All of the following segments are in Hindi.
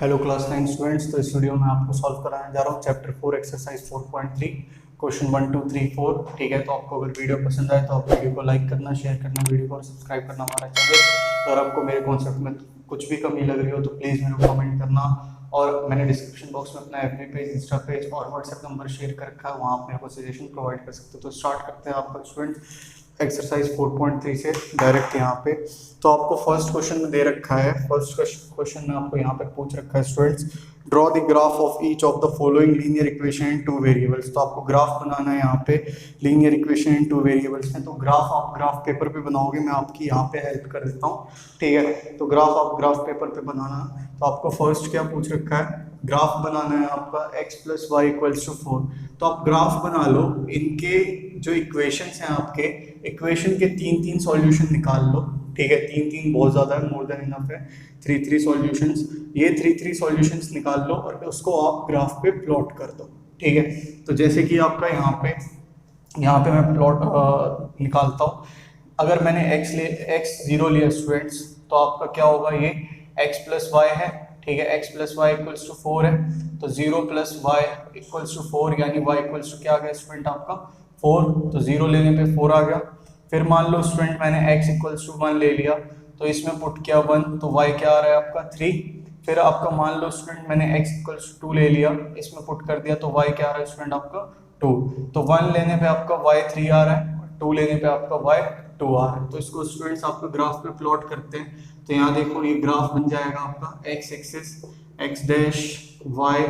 Hello class 9 students. तो इस वीडियो में आपको सॉल्व कराने जा रहा हूँ चैप्टर 4 एक्सरसाइज 4.3 क्वेश्चन 1 2 3 4। ठीक है, तो आपको अगर वीडियो पसंद आए तो आप वीडियो को लाइक करना, शेयर करना, वीडियो को और सब्सक्राइब करना हमारा चैनल। अगर आपको मेरे कॉन्सेप्ट में कुछ भी कमी लग रही हो तो प्लीज़ मेरे को कमेंट करना। और मैंने डिस्क्रिप्शन बॉक्स में अपना एफबी पेज, इंस्टा पेज और व्हाट्सएप नंबर शेयर कर रखा है, वहाँ आप मेरे को सजेशन प्रोवाइड कर सकते हो। तो स्टार्ट करते हैं आपका स्टूडेंट एक्सरसाइज 4.3 से डायरेक्ट यहाँ पे। तो आपको फर्स्ट क्वेश्चन में दे रखा है, फर्स्ट क्वेश्चन में आपको यहाँ पे पूछ रखा है students, draw the graph of each of the following linear equation in two variables. तो आपको ग्राफ बनाना है यहाँ पे linear equation in two variables में। तो ग्राफ आप ग्राफ पेपर पे बनाओगे, मैं आपकी यहाँ पे हेल्प कर देता हूँ। ठीक है, तो ग्राफ आप ग्राफ पेपर पे बनाना। तो आपको फर्स्ट क्या पूछ रखा है, ग्राफ बनाना है आपका x plus y equals to 4। तो आप ग्राफ बना लो, इनके जो इक्वेशंस हैं आपके इक्वेशन के तीन तीन सॉल्यूशन निकाल लो। ठीक है, तीन तीन बहुत ज़्यादा है, मोर देन इनफ है। थ्री थ्री सॉल्यूशंस, ये थ्री सॉल्यूशंस निकाल लो और उसको आप ग्राफ पे प्लॉट कर दो। ठीक है, तो जैसे कि आपका यहाँ पे मैं प्लॉट निकालता हूँ। अगर मैंने x 0 लिया स्टूडेंट्स, तो आपका क्या होगा, ये x प्लस वाई है। ठीक है, x plus y equals to 4 है, तो 0 प्लस वाई इक्वल्स टू 4, यानी y इक्वल्स टू क्या आ गया स्टूडेंट आपका 4। तो 0 लेने पे 4 आ गया। फिर मान लो स्टूडेंट मैंने x इक्वल्स टू 1 ले लिया, तो इसमें पुट किया 1, तो y क्या आ रहा है आपका 3। फिर आपका मान लो स्टूडेंट मैंने x इक्वल्स टू 2 ले लिया, इसमें पुट कर दिया, तो y क्या आ रहा है स्टूडेंट आपका 2। तो 1 लेने पे आपका y 3 आ रहा है, 2 लेने पे आपका y 2 आ रहा है। तो इसको स्टूडेंट्स आपको ग्राफ पे प्लॉट करते हैं। तो यहाँ देखो, ये ग्राफ बन जाएगा आपका x axis x dash y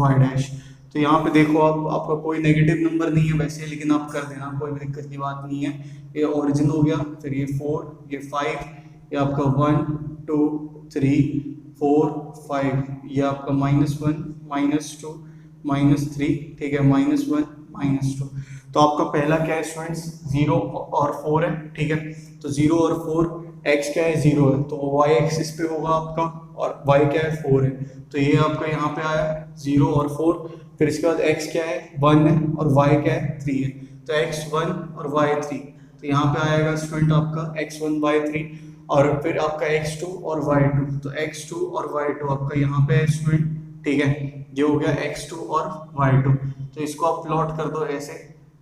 y dash. तो यहाँ पे देखो आपका कोई नेगेटिव नंबर नहीं है वैसे, लेकिन आप कर देना, कोई भी दिक्कत की बात नहीं है। ये ओरिजिन हो गया, फिर ये 4, ये 5, ये आपका 1 2 3 4 5, ये आपका -1 -2 -3। ठीक है, -1 -2। तो आपका पहला क्या है स्टूडेंट्स, 0 और 4 है। ठीक है, तो 0 और 4, x क्या है 0 है, तो y एक्सिस पे होगा आपका, और y क्या है 4 है। तो ये आपका यहाँ पे आया 0 और 4। फिर इसके बाद x क्या है 1 है, और y क्या है 3 है। तो x1 और y3, तो यहाँ पे आएगा स्टूडेंट आपका x1 y3। और फिर आपका x2 और y2, तो x2 और y2 आपका यहाँ पे है स्टूडेंट। ठीक है, ये हो गया x2 और y2। तो इसको आप प्लॉट कर दो ऐसे,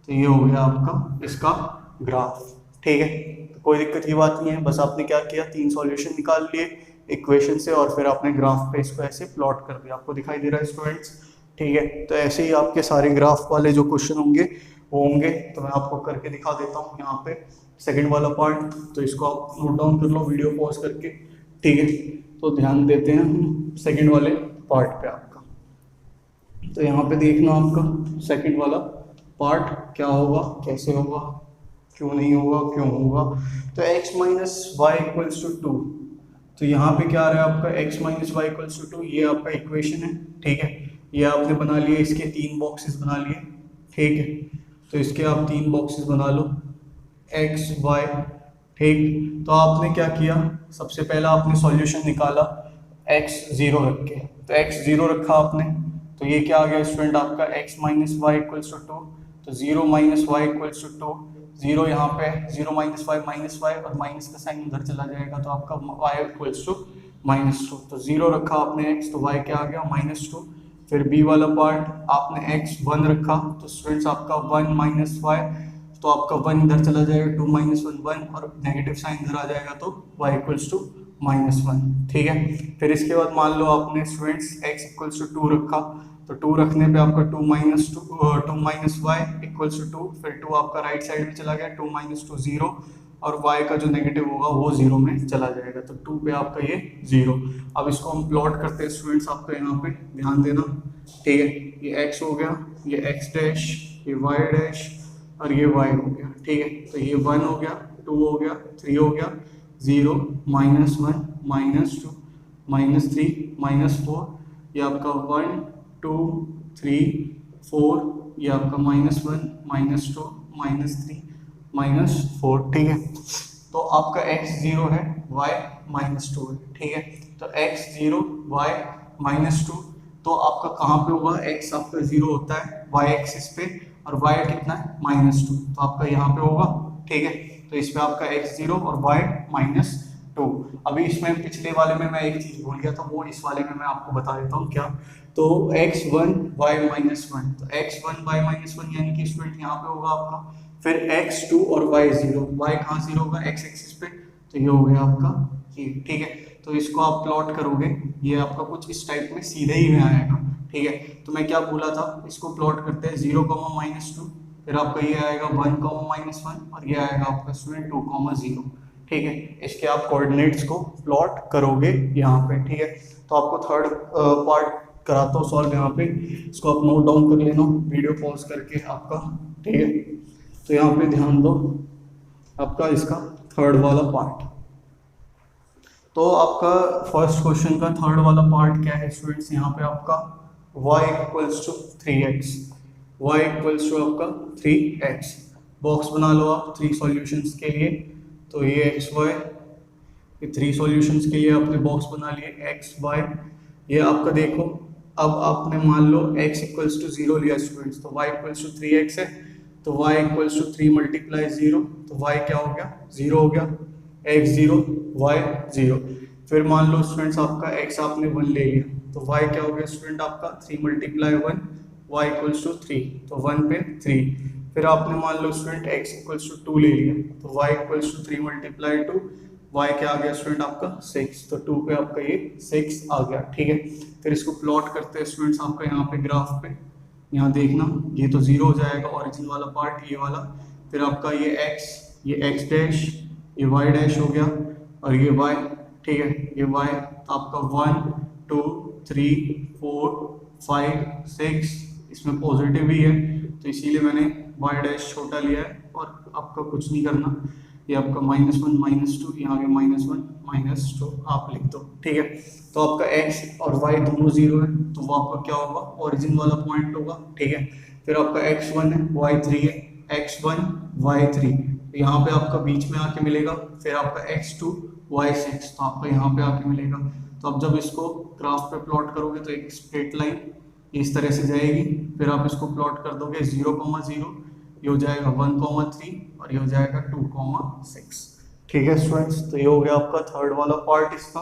तो ये हो गया आपका इसका ग्राफ। ठीक है, तो कोई दिक्कत की बात नहीं है, बस आपने क्या किया, तीन सॉल्यूशन निकाल लिए इक्वेशन से, और फिर आपने ग्राफ पे इसको ऐसे प्लॉट कर दिया। आपको दिखाई दे रहा है स्टूडेंट्स। ठीक है, तो ऐसे ही आपके सारे ग्राफ वाले जो क्वेश्चन होंगे वो होंगे। तो मैं आपको करके दिखा देता हूँ यहाँ पे सेकंड वाला पार्ट। तो इसको आप नोट डाउन कर लो वीडियो पॉज करके। ठीक है, तो ध्यान देते हैं हम सेकंड वाले पार्ट पे आपका। तो यहाँ पे देखना आपका सेकंड वाला पार्ट क्या होगा, कैसे होगा, क्यों नहीं होगा, क्यों होगा। तो x minus y equals to 2। तो यहाँ पे क्या आ रहा है आपका x minus y equals to 2, ये आपका इक्वेशन है। ठीक है, ये आपने बना लिए, इसके तीन बॉक्सेस बना लिए। ठीक है, तो इसके आप तीन बॉक्सेस बना लो x y। ठीक, तो आपने क्या किया, सबसे पहला आपने सॉल्यूशन निकाला x 0 रख के। तो x 0 रखा आपने, तो ये क्या आ गया स्टूडेंट आपका x minus y equals to 2। तो 0 माइनस वाई इक्वल्स टू 2, 0 यहाँ पे 0 माइनस वाई, और माइनस का साइन उधर चला जाएगा, तो आपका y इक्वल्स टू -2। तो 0 रखा आपने x, तो y क्या आ गया -2। फिर b वाला पार्ट आपने x 1 रखा, तो स्टूडेंट्स आपका 1 माइनस वाई, तो आपका 1 इधर चला जाएगा, 2 माइनस 1 1, और नेगेटिव साइन इधर आ जाएगा, तो y इक्वल्स टू -1। ठीक है, फिर इसके बाद मान लो आपने स्टूडेंट्स x इक्वल्स टू 2 रखा, तो 2 रखने पे आपका 2 माइनस वाई इक्वल्स टू 2। फिर 2 आपका राइट साइड में चला गया, 2 माइनस 2 0, और y का जो नेगेटिव होगा वो 0 में चला जाएगा, तो 2 पे आपका ये 0। अब इसको हम प्लॉट करते हैं स्टूडेंट्स, आपका यहाँ पे ध्यान देना। ठीक है, ये x हो गया, ये x डैश, ये y डैश, और ये y हो गया। ठीक है, तो ये 1 हो गया, 2 हो गया, 3 हो गया, 0 -1 -2 -3 -4, ये आपका 1 2 3 4, ये आपका -1 -2 -3 -4। ठीक है, तो आपका x 0 है, y -2 है। ठीक है, तो x 0 y -2, तो आपका कहाँ पे होगा, x आपका 0 होता है y एक्सिस पे, और y कितना है -2, तो आपका यहाँ पे होगा। ठीक है, तो इस पे आपका x 0 और y -2 2। अभी इसमें पिछले वाले में मैं एक चीज भूल गया था, वो इस वाले में मैं आपको बता देता हूँ क्या। तो x1 y-1, तो x1 y-1 यानी कि स्टूडेंट यहाँ पे होगा आपका, फिर x2 और y0, y कहाँ 0 होगा x एक्सिस पे, तो ये हो गया आपका ये, ठीक है। तो इसको आप प्लॉट करोगे, ये आपका कुछ इस टाइप में सीधे ही में आएगा, ठीक है। तो मैं क्या बोला था, इसको प्लॉट करते हैं 0, -2, फिर आपका ये आएगा 1, -1, और ये आएगा आपका स्टूडेंट 2, 0, ठीक है। इसके आप कोऑर्डिनेट्स को प्लॉट करोगे यहाँ पे, ठीक है। तो आपको थर्ड पार्ट कराता हूँ सॉल्व यहाँ पे, इसको आप नोट डाउन कर लेना वीडियो पॉज करके आपका, ठीक है। तो यहाँ पे ध्यान दो, आपका इसका थर्ड वाला पार्ट। तो आपका फर्स्ट क्वेश्चन का थर्ड वाला पार्ट क्या है स्टूडेंट्स, यहाँ पे आपका y = 3x, y = आपका 3x। बॉक्स बना लो आप 3 सॉल्यूशंस के लिए। तो ये x y, ये 3 सॉल्यूशंस के लिए आपने बॉक्स बना लिए x y। ये आपका देखो, अब आपने मान लो x = 0 लिया स्टूडेंट्स, तो y = 3x है, तो y = 3 × 0, तो y क्या हो गया 0 हो गया, x 0 y 0। फिर मान लो स्टूडेंट्स आपका x आपने 1 ले लिया, तो y क्या हो गया स्टूडेंट आपका 3 × 1, y = 3, तो 1 पे 3। फिर आपने मान लो स्टूडेंट x = 2 ले लिया, तो y = 3 × 2, y क्या आ गया स्टूडेंट आपका 6, तो 2 पे आपका ये 6 आ गया, ठीक है। फिर इसको प्लॉट करते हैं स्टूडेंट्स आपका यहाँ पे ग्राफ पे, यहाँ देखना, ये तो 0 हो जाएगा ओरिजिन वाला पार्ट, ये वाला। फिर आपका ये x, ये x डैश, ये y डैश हो गया, और ये y, ठीक है, ये y। तो आपका 1 2 3 4 5 6, इसमें पॉजिटिव भी है, तो इसीलिए मैंने y डैश छोटा लिया है, और आपका कुछ नहीं करना, ये आपका -1 -2, यहाँ पे -1 -2 आप लिख दो, ठीक है। तो आपका x और y दोनों 0 है, तो वो आपका क्या होगा ओरिजिन वाला पॉइंट होगा, ठीक है। फिर आपका x1 है, y3 है, x1 y3, तो यहाँ पे आपका बीच में आके मिलेगा। फिर आपका x2 y6, तो आपका यहाँ पे आके मिलेगा। तो अब जब इसको ग्राफ पे प्लॉट करोगे तो एक स्ट्रेट लाइन इस तरह से जाएगी, फिर आप इसको प्लॉट कर दोगे 0, 0, ये हो जाएगा 1, 3, और ये हो जाएगा 2, 6, ठीक है स्टूडेंट्स। तो ये हो गया आपका थर्ड वाला पार्ट, इसका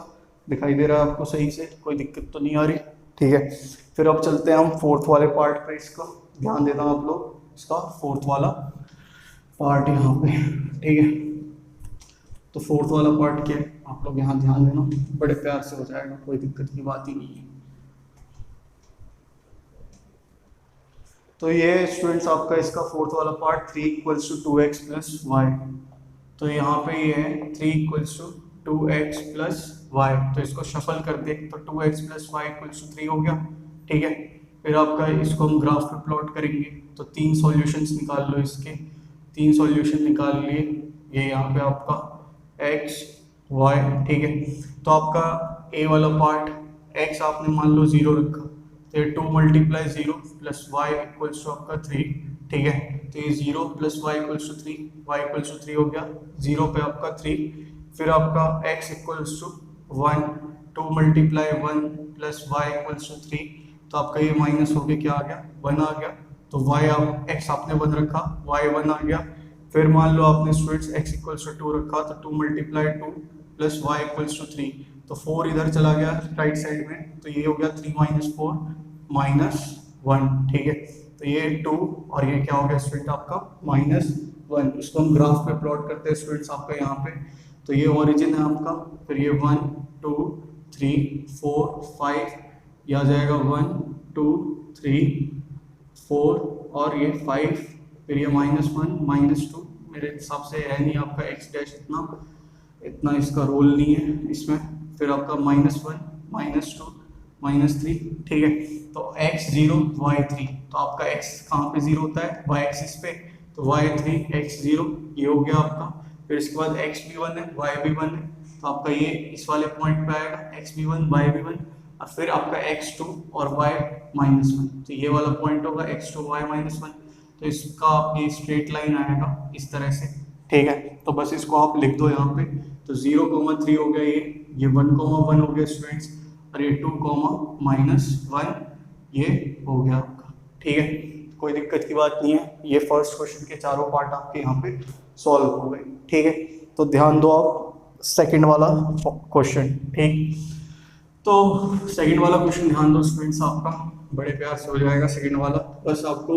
दिखाई दे रहा है आपको सही से, कोई दिक्कत तो नहीं आ रही, ठीक है। फिर अब चलते हैं हम फोर्थ वाले पार्ट पे, इसका ध्यान देना आप लोग, इसका फोर्थ वाला पार्ट यहाँ पे, ठीक है। तो फोर्थ वाला पार्ट क्या है, आप लोग यहाँ ध्यान देना, बड़े प्यार से हो जाएगा, कोई दिक्कत की बात ही नहीं है। तो ये स्टूडेंट्स आपका इसका फोर्थ वाला पार्ट 3 = 2x + y। तो यहाँ पे ये है 3 = 2x + y, तो इसको शफल कर दे, तो 2x + y = 3 हो गया, ठीक है। फिर आपका इसको हम ग्राफ पे प्लॉट करेंगे, तो 3 सॉल्यूशंस निकाल लो इसके, 3 सॉल्यूशन निकाल लिए, ये यहाँ पे आपका x y, ठीक है। तो आपका a वाला पार्ट x आपने मान लो 0 रखा, तो ये 2 × 0 + y = आपका 3, ठीक है। तो ये 0 + y = 3, y = 3 हो गया, 0 पे आपका 3। फिर आपका x = 1, 2 × 1 + y = 3, तो आपका ये माइनस हो गया, क्या आ गया 1 आ गया। तो y आप x आपने 1 रखा, y 1 आ गया। फिर मान लो आपने स्टूडेंट्स x = 2 रखा, तो 2 × 2 + y = 3, तो 4 इधर चला गया राइट साइड में, तो ये हो गया 3 - 4 -1, ठीक है। तो ये 2 और ये क्या हो गया स्टूडेंट आपका -1। इसको हम ग्राफ पे प्लॉट करते हैं स्टूडेंट्स आपका यहाँ पे, तो ये ओरिजिन है आपका, फिर ये 1 2 3 4 5, यह आ जाएगा 1 2 3 4 और ये 5, फिर ये -1 -2, मेरे हिसाब से है नहीं आपका x डैश, इतना इसका रोल नहीं है इसमें। फिर आपका -1 -2 -3, ठीक है। तो x 0 y 3, तो आपका x कहाँ पे 0 होता है y एक्सिस पे, तो y 3 x 0, ये हो गया आपका। फिर इसके बाद x भी 1 है y भी 1 है, तो आपका ये इस वाले पॉइंट पे आएगा, x भी 1 y भी 1, और फिर आपका x2 और y -1, तो ये वाला पॉइंट होगा x2 y -1। तो इसका ये स्ट्रेट लाइन आएगा इस तरह से, ठीक है। तो बस इसको आप लिख दो यहाँ पे, तो 0, 3 हो गया, ये 1, 1 हो गया स्टूडेंट्स, और ये 2, -1 ये हो गया आपका, ठीक है। कोई दिक्कत की बात नहीं है, ये फर्स्ट क्वेश्चन के चारों पार्ट आपके यहाँ पे सॉल्व हो गए, ठीक है। तो ध्यान दो आप सेकंड वाला क्वेश्चन। ठीक, तो सेकंड वाला क्वेश्चन ध्यान दो स्टूडेंट्स, आपका बड़े प्यार से हो जाएगा सेकंड वाला। बस आपको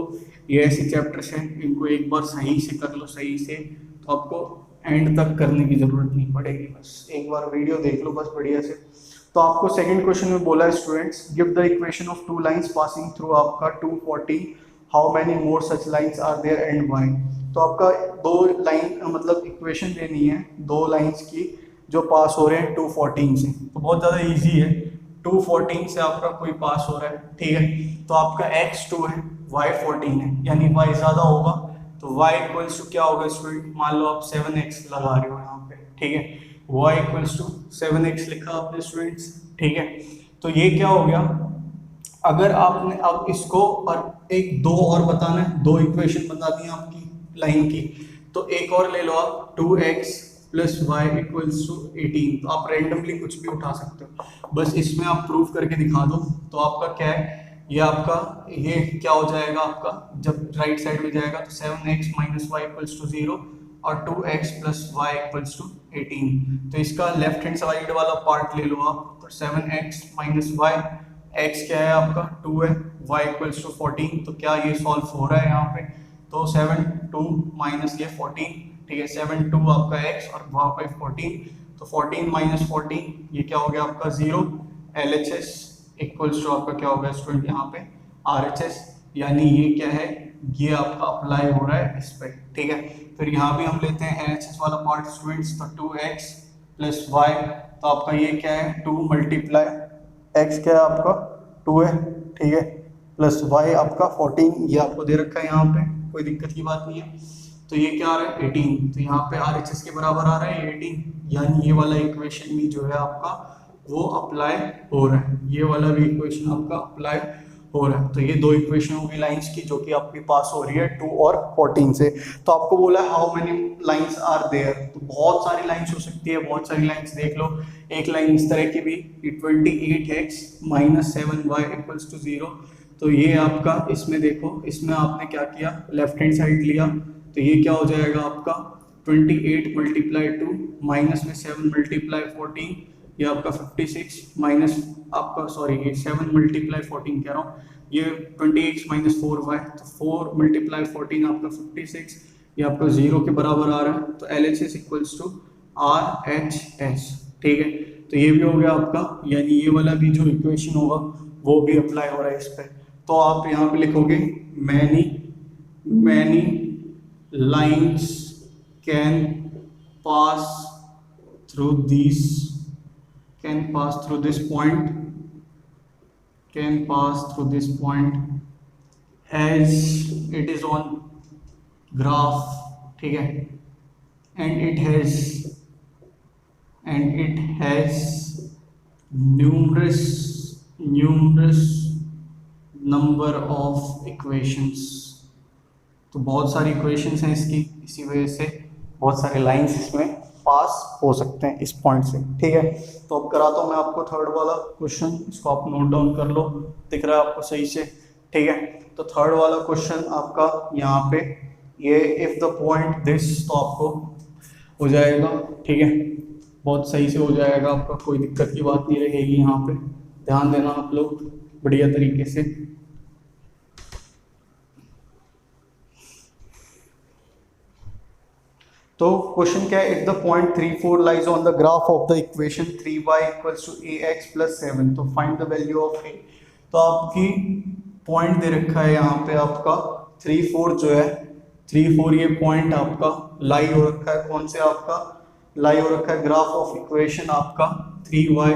ये ऐसे चैप्टर्स हैं, इनको एक बार सही से कर लो, सही से, तो आपको एंड तक करने की जरूरत नहीं पड़ेगी, बस एक बार वीडियो देख लो बस बढ़िया से। तो आपको सेकंड क्वेश्चन में बोला है students, give the equation of two lines passing through आपका 240, how many more such lines are there and why. तो आपका दो लाइन मतलब इक्वेशन देनी है, दो लाइंस की जो पास हो रहे हैं 214 से। तो बहुत ज़्यादा इजी है, 214 से आपका कोई पास हो रहा है, ठीक है। तो आपका x2 है, y14 है, यानी y ज़्यादा होगा तो y इक्वल्स टू क्या होगा स्टूडेंट, मान लो आप 7x लगा रहे हो यहाँ पे, ठीक है, y इक्वल्स टू 7x लिखा आपने स्टूडेंट्स, ठीक है। तो ये क्या हो गया, अगर आपने अब इसको और एक दो और बताना है, दो इक्वेशन बता दी आपकी लाइन की, तो एक और ले लो आप 2x plus y equals to 18। तो आप रेंडमली कुछ भी उठा सकते हो, बस इसमें आप प्रूफ करके दिखा दो। तो आपका क्या है, ये आपका ये क्या हो जाएगा, आपका जब राइट साइड में जाएगा तो 7x minus y equals to 0 और 2x plus y equals to 18। तो इसका लेफ्ट हैंड साइड वाला पार्ट ले लो आप, तो 7x माइनस वाई, x क्या है आपका 2 है, y इक्वल्स टू 14। तो क्या ये सॉल्व हो रहा है यहाँ पे, तो 7 2 माइनस ये 14, ठीक है, 7 2 आपका x और वहाँ पे 14, तो 14 माइनस 14 ये क्या हो गया आपका 0। LHS इक्वल्स टू आपका क्या हो गया स्टूडेंट यहाँ पे RHS, यानी ये क्या है, ये आपका अप्लाई हो रहा है इस पे, ठीक है। फिर यहाँ भी हम लेते हैं LHS वाला पार्ट स्टूडेंट्स, तो 2x प्लस वाई, तो आपका ये क्या है 2 मल्टीप्लाई x क्या है आपका 2 है, ठीक है, प्लस y आपका 14, ये आपको दे रखा है यहाँ पे, कोई दिक्कत की बात नहीं है। तो ये क्या आ रहा है 18, तो यहाँ पे RHS के बराबर आ रहा है 18, यानी ये वाला इक्वेशन भी जो है आपका वो अप्लाई हो रहा है, ये वाला भी इक्वेशन आपका अप्लाई हो रहा है। तो ये दो इक्वेशन होगी लाइंस की जो कि आपकी पास हो रही है 2 और 14 से। तो आपको बोला है how many lines are there, तो बहुत सारी लाइंस हो सकती है, बहुत सारी लाइंस देख लो। एक लाइन इस तरह की भी 28x minus 7y equals to 0। तो ये आपका इसमें देखो, इसमें आपने क्या किया, लेफ्ट हैंड साइड लिया, तो ये क्या हो जाएगा आपका 28 मल्टीप्लाई 2 माइनस में 7 मल्टीप्लाई 14, ये आपका 56 माइनस आपका सॉरी ये 7 मल्टीप्लाई 14 कह रहा हूँ, ये 20x माइनस 4y, तो 4 मल्टीप्लाई 14 आपका 56, ये आपका 0 के बराबर आ रहा है। तो LHS इक्वल्स टू RHS, ठीक है। तो ये भी हो गया आपका, यानी ये वाला भी जो इक्वेशन होगा वो भी अप्लाई हो रहा है इस पर। तो आप यहाँ पे लिखोगे many lines can pass through this can pass through this point as it is on graph, ठीक है, and it has numerous number of equations। तो बहुत सारी इक्वेशंस हैं इसकी, इसी वजह से बहुत सारे लाइंस इसमें पास हो सकते हैं इस पॉइंट से, ठीक है। तो अब कराता हूँ मैं आपको थर्ड वाला क्वेश्चन, इसको आप नोट डाउन कर लो, दिख रहा है आपको सही से, ठीक है। तो थर्ड वाला क्वेश्चन आपका यहाँ पे ये इफ द पॉइंट दिस, तो आपको हो जाएगा, ठीक है, बहुत सही से हो जाएगा आपका, कोई दिक्कत की बात नहीं रहेगी यहाँ पे, ध्यान देना आप लोग बढ़िया तरीके से। तो क्वेश्चन क्या है, if the point 3 4 lies on the graph of the equation 3y equals to ax plus 7, तो find the value of a। तो आपकी पॉइंट दे रखा है यहाँ पे आपका 3 4 जो है 3 4, ये पॉइंट आपका लाई हो रखा है, कौन से आपका लाई हो रखा है, ग्राफ ऑफ इक्वेशन आपका 3y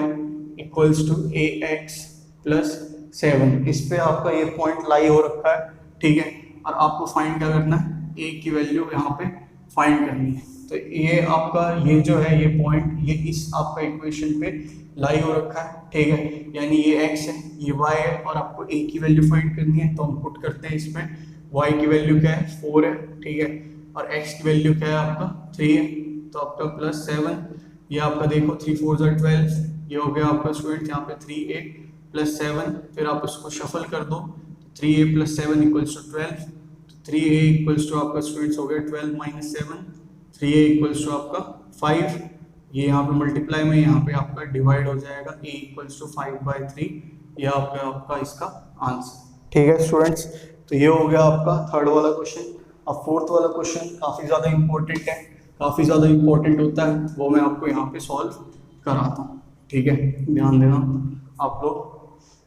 equals to ax plus 7, इस पे आपका ये पॉइंट लाई हो रखा है, ठीक है। और आपको फाइंड क्या करना है, a की वैल्यू यहाँ पे फाइंड करनी है। तो ये आपका ये जो है ये पॉइंट ये इस आपका इक्वेशन पे लाई हो रखा है, ठीक है, यानी ये x है ये y है और आपको a की वैल्यू फाइंड करनी है। तो हम पुट करते हैं इसमें, y की वैल्यू क्या है 4 है, ठीक है, और x की वैल्यू क्या है आपका 3 है, तो आपका प्लस 7, ये आपका देखो 3 4 12, ये हो गया आपका स्टूडेंट यहाँ पे 3a प्लस 7, फिर आप इसको शफल कर दो, 3a plus 7 equals to 12, 3a equals to आपका स्टूडेंट्स हो गया 12 माइनस 7, 3a इक्वल्स टू आपका 5, ये यहाँ पे मल्टीप्लाई में यहाँ पे आपका डिवाइड हो जाएगा, a इक्वल्स टू 5/3, ये आपका इसका आंसर। ठीक है स्टूडेंट्स, तो ये हो गया आपका थर्ड वाला क्वेश्चन। अब फोर्थ वाला क्वेश्चन काफ़ी ज़्यादा इंपॉर्टेंट है, काफ़ी ज़्यादा इंपॉर्टेंट होता है, वो मैं आपको यहाँ पे सॉल्व कराता हूँ। ठीक है, ध्यान देना आप लोग।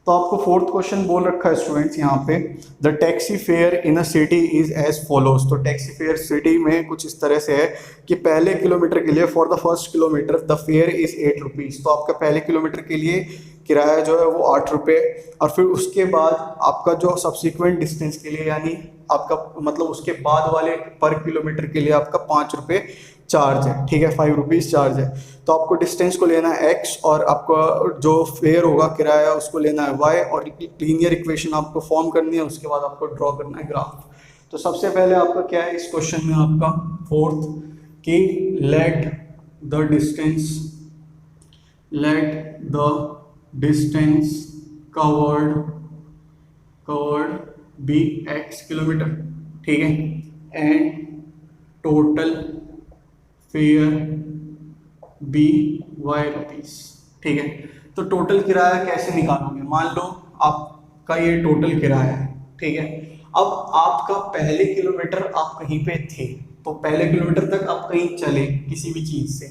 तो आपको फोर्थ क्वेश्चन बोल रखा है स्टूडेंट्स यहाँ पे, the taxi fare in a city is as follows. तो टैक्सी फेयर सिटी में कुछ इस तरह से है कि पहले किलोमीटर के लिए for the first kilometre the fair is 8 rupees. तो आपका पहले किलोमीटर के लिए किराया जो है वो 8 रुपये, और फिर उसके बाद आपका जो सब्सिक्वेंट डिस्टेंस के लिए यानी आपका मतलब उसके बाद वाले पर किलोमीटर के लिए आपका 5 रुपये चार्ज है। ठीक है, 5 रुपीज़ चार्ज है। तो आपको डिस्टेंस को लेना है x और आपका जो फेयर होगा किराया उसको लेना है y, और लीनियर इक्वेशन आपको फॉर्म करनी है, उसके बाद आपको ड्रॉ करना है ग्राफ। तो सबसे पहले आपका क्या है इस क्वेश्चन में आपका फोर्थ कि let the distance covered be x kilometre. ठीक है, and total fare be y rupees. ठीक है, तो टोटल किराया कैसे निकालोगे? मान लो आपका ये टोटल किराया है। ठीक है, अब आपका पहले किलोमीटर आप कहीं पे थे, तो पहले किलोमीटर तक आप कहीं चले किसी भी चीज़ से,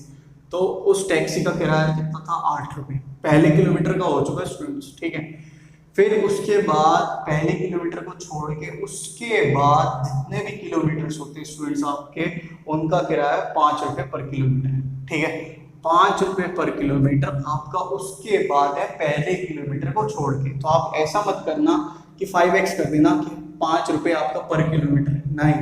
तो उस टैक्सी का किराया कितना था? 8 रुपये पहले किलोमीटर का हो चुका है स्टूडेंट्स। ठीक है, फिर उसके बाद पहले किलोमीटर को छोड़ के उसके बाद जितने भी किलोमीटर्स होते हैं स्टूडेंट्स आपके, उनका किराया 5 रुपये पर किलोमीटर है। ठीक है, 5 रुपये पर किलोमीटर आपका उसके बाद है पहले किलोमीटर को छोड़ के। तो आप ऐसा मत करना कि 5x कर देना कि 5 रुपये आपका पर किलोमीटर, नहीं,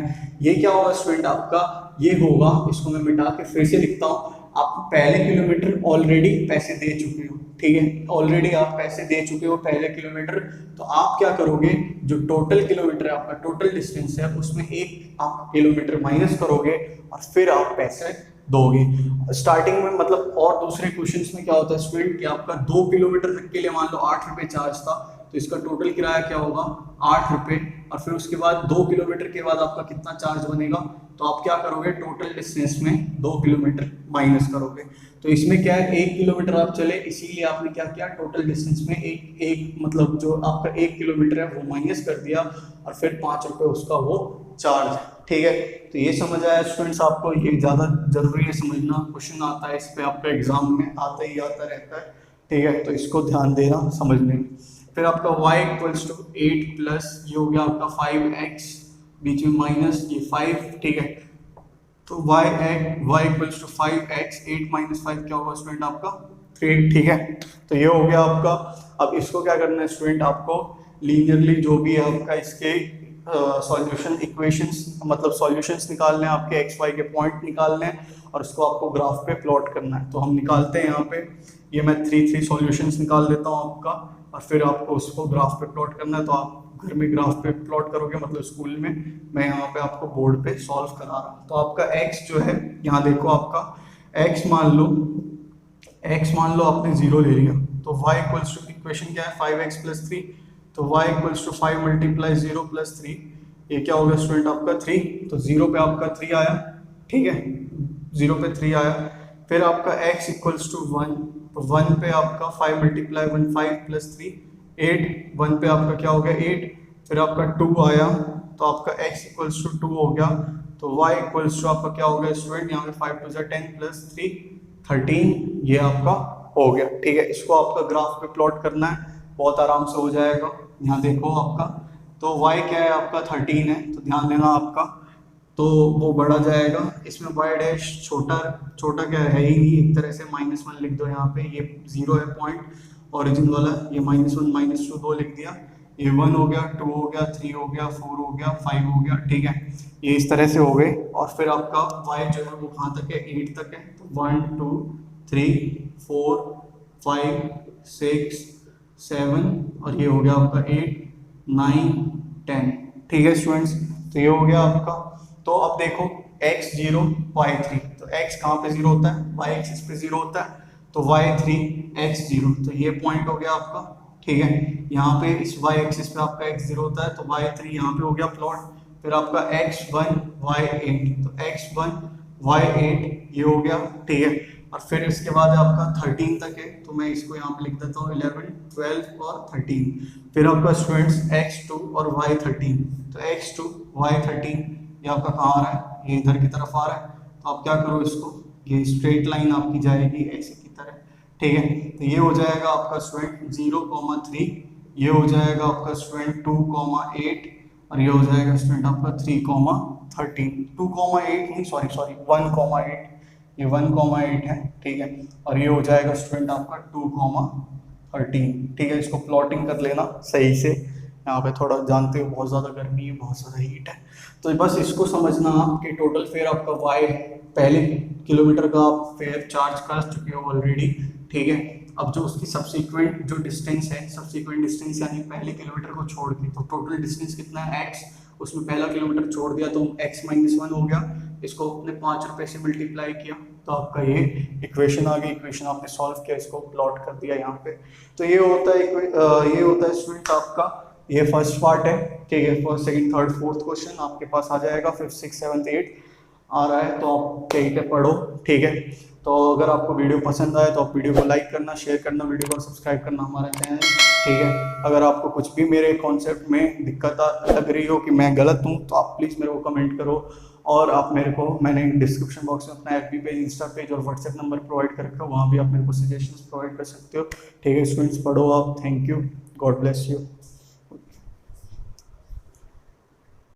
ये क्या होगा स्टूडेंट आपका, ये होगा, इसको मैं मिटा के फिर से लिखता हूँ, आप पहले किलोमीटर ऑलरेडी पैसे दे चुके हो। ठीक है, ऑलरेडी आप पैसे दे चुके हो पहले किलोमीटर, तो आप क्या करोगे, जो टोटल किलोमीटर है आपका टोटल डिस्टेंस है उसमें एक आप किलोमीटर माइनस करोगे और फिर आप पैसे दोगे। स्टार्टिंग में मतलब और दूसरे क्वेश्चंस में क्या होता है स्टूडेंट कि आपका 2 किलोमीटर तक के लिए मान लो 8 रुपये चार्ज था, तो इसका टोटल किराया क्या होगा? 8 रुपये, और फिर उसके बाद 2 किलोमीटर के बाद आपका कितना चार्ज बनेगा? तो आप क्या करोगे, टोटल डिस्टेंस में 2 किलोमीटर माइनस करोगे। तो इसमें क्या है, 1 किलोमीटर आप चले, इसीलिए आपने क्या किया, टोटल डिस्टेंस में एक मतलब जो आपका 1 किलोमीटर है वो माइनस कर दिया, और फिर 5 रुपये उसका वो चार्ज है। ठीक है, तो ये समझ आया स्टूडेंट्स आपको? ये ज़्यादा जरूरी है समझना, क्वेश्चन आता है इस पर आपका एग्जाम में आता ही आता रहता है। ठीक है, तो इसको ध्यान देना समझने में। फिर आपका y इक्वल्स टू 8 प्लस ये हो गया आपका 5x, बीच में माइनस ये 5। ठीक है, तो y equals to 5x, 8 minus 5 क्या होगा स्टूडेंट आपका? 3। ठीक है, तो ये हो गया आपका। अब इसको क्या करना है स्टूडेंट, आपको लीनियरली जो भी है आपका इसके सॉल्यूशन इक्वेशंस मतलब सॉल्यूशंस निकालने हैं, आपके एक्स वाई के पॉइंट निकालने हैं, और उसको आपको ग्राफ पे प्लॉट करना है। तो हम निकालते हैं यहाँ पे, ये मैं 3 सॉल्यूशंस निकाल देता हूँ आपका, और फिर आपको उसको ग्राफ पे प्लॉट करना है। तो आप घर में ग्राफ पे प्लॉट करोगे, मतलब स्कूल में, मैं यहाँ पे आपको बोर्ड पे सॉल्व करा रहा हूँ। तो आपका x जो है, यहाँ देखो आपका x मान लो आपने 0 ले लिया, तो y इक्वल्स टू, इक्वेशन क्या है 5x प्लस 3, तो y equals to 5 multiply 0 plus 3, ये क्या होगा स्टूडेंट आपका 3। तो 0 पे आपका 3 आया। ठीक है, 0 पे 3 आया। फिर आपका x इक्वल्स टू 1, तो 1 पे आपका 5 मल्टीप्लाई 1 5 प्लस 3 8, 1 पे आपका क्या हो गया 8। फिर आपका 2 आया, तो आपका x इक्वल्स टू 2 हो गया। तो y इक्वल्स टू आपका क्या हो गया स्टूडेंट, यहाँ पे 5 2 10 प्लस 3 13, ये आपका हो गया। ठीक है, इसको आपका ग्राफ पे प्लॉट करना है, बहुत आराम से हो जाएगा। यहाँ देखो आपका, तो y क्या है आपका 13 है, तो ध्यान देना आपका, तो वो बढ़ा जाएगा। इसमें y डैश छोटा क्या है ही नहीं, एक तरह से -1 लिख दो यहाँ पे, ये 0 है पॉइंट ओरिजिन वाला, ये -1 -2 2 लिख दिया, ये 1 हो गया, 2 हो गया, 3 हो गया, 4 हो गया, 5 हो गया। ठीक है, ये इस तरह से हो गए। और फिर आपका y जो है वो कहाँ तक है, 8 तक है, तो 1 2 3 4 5 6 7, और ये हो गया आपका 8 9 10। ठीक है स्टूडेंट्स, तो ये हो गया आपका। तो अब देखो x 0 y 3, तो x कहाँ पे 0 होता है, y एक्सिस पे 0 होता है, तो y 3 x 0, तो ये पॉइंट हो गया आपका। ठीक है, यहाँ पे इस y एक्सिस पे आपका x 0 होता है, तो y 3 यहाँ पे हो गया प्लॉट। फिर आपका x 1 y 8, तो x 1 y 8 ये हो गया। ठीक है, और फिर इसके बाद आपका 13 तक है, तो मैं इसको यहाँ पे लिख देता हूँ 11, 12 और 13। फिर आपका स्टूडेंट्स x2 और y13, तो x2 y13 ये आपका कहाँ आ रहा है, ये इधर की तरफ आ रहा है। तो आप क्या करो, इसको ये स्ट्रेट लाइन आपकी जाएगी ऐसे की तरह, ठीक है। तो ये हो जाएगा आपका स्टूडेंट 0,3, ये हो जाएगा आपका स्टूडेंट 2,8 और ये हो जाएगा स्टूडेंट आपका 3,13, 2,8 नहीं, सॉरी 1,8, ये 1,8 है, ठीक है। और ये हो जाएगा स्टूडेंट आपका 2,13, ठीक है। इसको प्लॉटिंग कर लेना सही से, यहाँ पे थोड़ा जानते हो बहुत ज़्यादा गर्मी है, बहुत ज़्यादा हीट है, तो बस इसको समझना आप कि टोटल फेयर आपका वाई पहले किलोमीटर का आप फेयर चार्ज कर चुके हो ऑलरेडी, ठीक है। अब जो उसकी सब्सिक्वेंट जो डिस्टेंस है, सब्सिक्वेंट डिस्टेंस यानी पहले किलोमीटर को छोड़ के, तो टोटल डिस्टेंस कितना है x, उसमें पहला किलोमीटर छोड़ दिया तो x-1 हो गया, इसको आपने 5 रुपये से मल्टीप्लाई किया तो आपका ये इक्वेशन आ गई। इक्वेशन आपने सॉल्व किया, इसको प्लॉट कर दिया यहाँ पे। तो ये होता है स्टूडेंट आपका ये फर्स्ट पार्ट है, ठीक है। First, second, third, fourth question आपके पास आ जाएगा, 5th, 6th, 7th, 8th आ रहा है, तो आप कहीं पे पढ़ो, ठीक है। तो अगर आपको वीडियो पसंद आए तो आप वीडियो को लाइक करना, शेयर करना, वीडियो को सब्सक्राइब करना हमारा चैनल, ठीक है। अगर आपको कुछ भी मेरे कॉन्सेप्ट में दिक्कत लग रही हो कि मैं गलत हूँ तो आप प्लीज़ मेरे को कमेंट करो, और आप मेरे को, मैंने डिस्क्रिप्शन बॉक्स में अपना FB पेज, इंस्टा पेज और व्हाट्सएप नंबर प्रोवाइड कर रखा है, वहाँ भी आप मेरे को सजेशंस प्रोवाइड कर सकते हो, ठीक है। स्टूडेंट्स पढ़ो आप, thank you, God bless you.